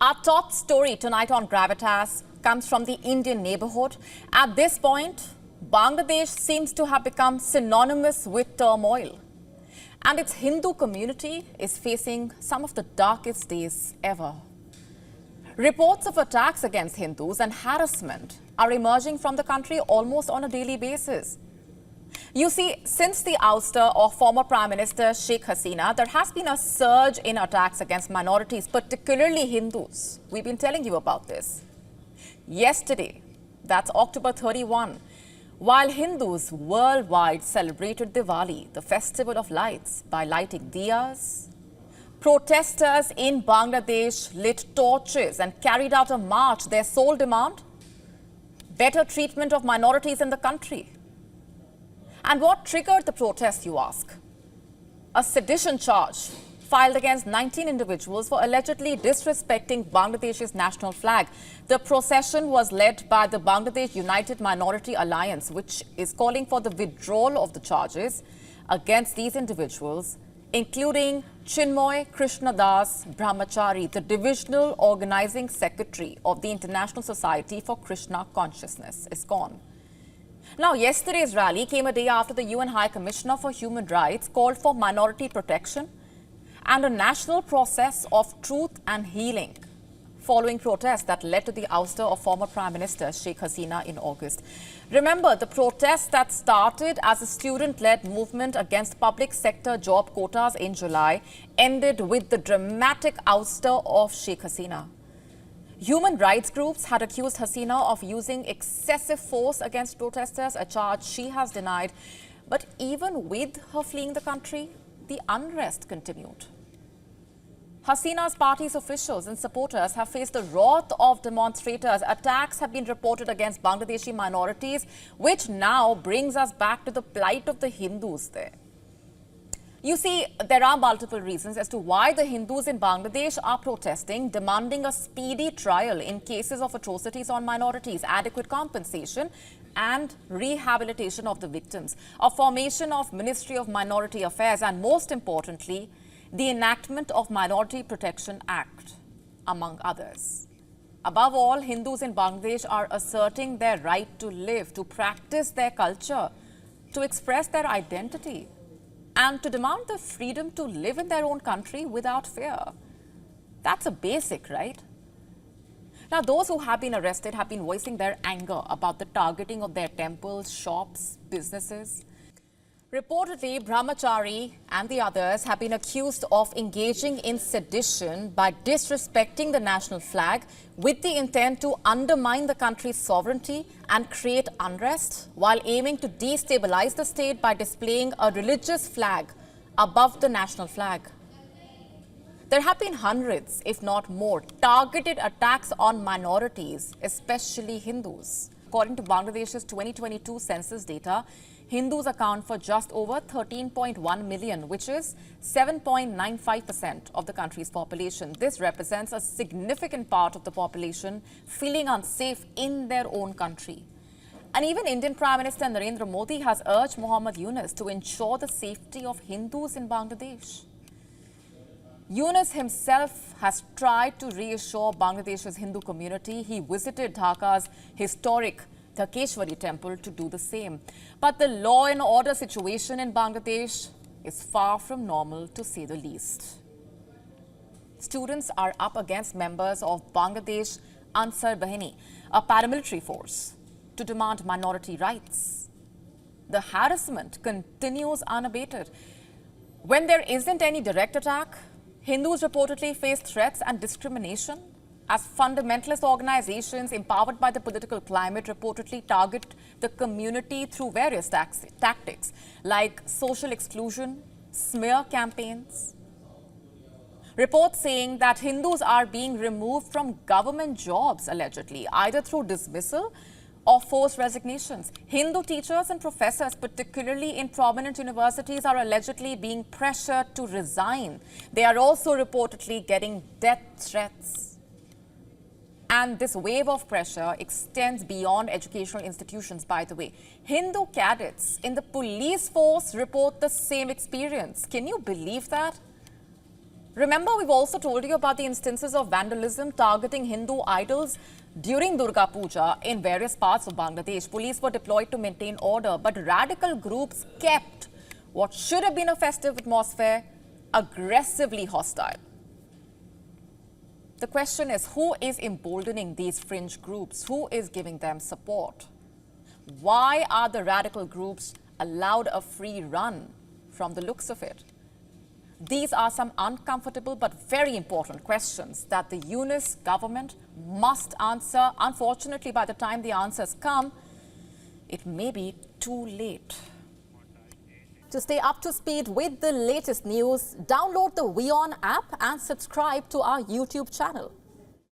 Our top story tonight on Gravitas comes from the Indian neighborhood. At this point, Bangladesh seems to have become synonymous with turmoil. And its Hindu community is facing some of the darkest days ever. Reports of attacks against Hindus and harassment are emerging from the country almost on a daily basis. You see, since the ouster of former Prime Minister Sheikh Hasina, there has been a surge in attacks against minorities, particularly Hindus. We've been telling you about this. Yesterday, that's October 31, while Hindus worldwide celebrated Diwali, the festival of lights, by lighting diyas, protesters in Bangladesh lit torches and carried out a march. Their sole demand? Better treatment of minorities in the country. And what triggered the protest, you ask? A sedition charge filed against 19 individuals for allegedly disrespecting Bangladesh's national flag. The procession was led by the Bangladesh United Minority Alliance, which is calling for the withdrawal of the charges against these individuals, including Chinmoy Krishnadas Brahmachari, the Divisional Organizing Secretary of the International Society for Krishna Consciousness, ISKCON. Now, yesterday's rally came a day after the UN High Commissioner for Human Rights called for minority protection and a national process of truth and healing following protests that led to the ouster of former Prime Minister Sheikh Hasina in August. Remember, the protests that started as a student-led movement against public sector job quotas in July ended with the dramatic ouster of Sheikh Hasina. Human rights groups had accused Hasina of using excessive force against protesters, a charge she has denied. But even with her fleeing the country, the unrest continued. Hasina's party's officials and supporters have faced the wrath of demonstrators. Attacks have been reported against Bangladeshi minorities, which now brings us back to the plight of the Hindus there. You see, there are multiple reasons as to why the Hindus in Bangladesh are protesting, demanding a speedy trial in cases of atrocities on minorities, adequate compensation and rehabilitation of the victims, a formation of Ministry of Minority Affairs, and most importantly, the enactment of Minority Protection Act, among others. Above all, Hindus in Bangladesh are asserting their right to live, to practice their culture, to express their identity, and to demand the freedom to live in their own country without fear. That's a basic, right? Now, those who have been arrested have been voicing their anger about the targeting of their temples, shops, businesses. Reportedly, Brahmachari and the others have been accused of engaging in sedition by disrespecting the national flag with the intent to undermine the country's sovereignty and create unrest while aiming to destabilize the state by displaying a religious flag above the national flag. There have been hundreds, if not more, targeted attacks on minorities, especially Hindus. According to Bangladesh's 2022 census data, Hindus account for just over 13.1 million, which is 7.95% of the country's population. This represents a significant part of the population feeling unsafe in their own country. And even Indian Prime Minister Narendra Modi has urged Muhammad Yunus to ensure the safety of Hindus in Bangladesh. Yunus himself has tried to reassure Bangladesh's Hindu community. He visited Dhaka's historic Dhakeshwari temple to do the same. But the law and order situation in Bangladesh is far from normal, to say the least. Students are up against members of Bangladesh Ansar Bahini, a paramilitary force, to demand minority rights. The harassment continues unabated. When there isn't any direct attack, Hindus reportedly face threats and discrimination as fundamentalist organizations empowered by the political climate reportedly target the community through various tactics like social exclusion, smear campaigns. Reports saying that Hindus are being removed from government jobs allegedly, either through dismissal or forced resignations. Hindu teachers and professors, particularly in prominent universities, are allegedly being pressured to resign. They are also reportedly getting death threats. And this wave of pressure extends beyond educational institutions, by the way. Hindu cadets in the police force report the same experience. Can you believe that? Remember, we've also told you about the instances of vandalism targeting Hindu idols during Durga Puja in various parts of Bangladesh. Police were deployed to maintain order, but radical groups kept what should have been a festive atmosphere aggressively hostile. The question is, who is emboldening these fringe groups? Who is giving them support? Why are the radical groups allowed a free run from the looks of it? These are some uncomfortable but very important questions that the UNIS government must answer. Unfortunately, by the time the answers come, it may be too late. To stay up to speed with the latest news, download the WION app and subscribe to our YouTube channel.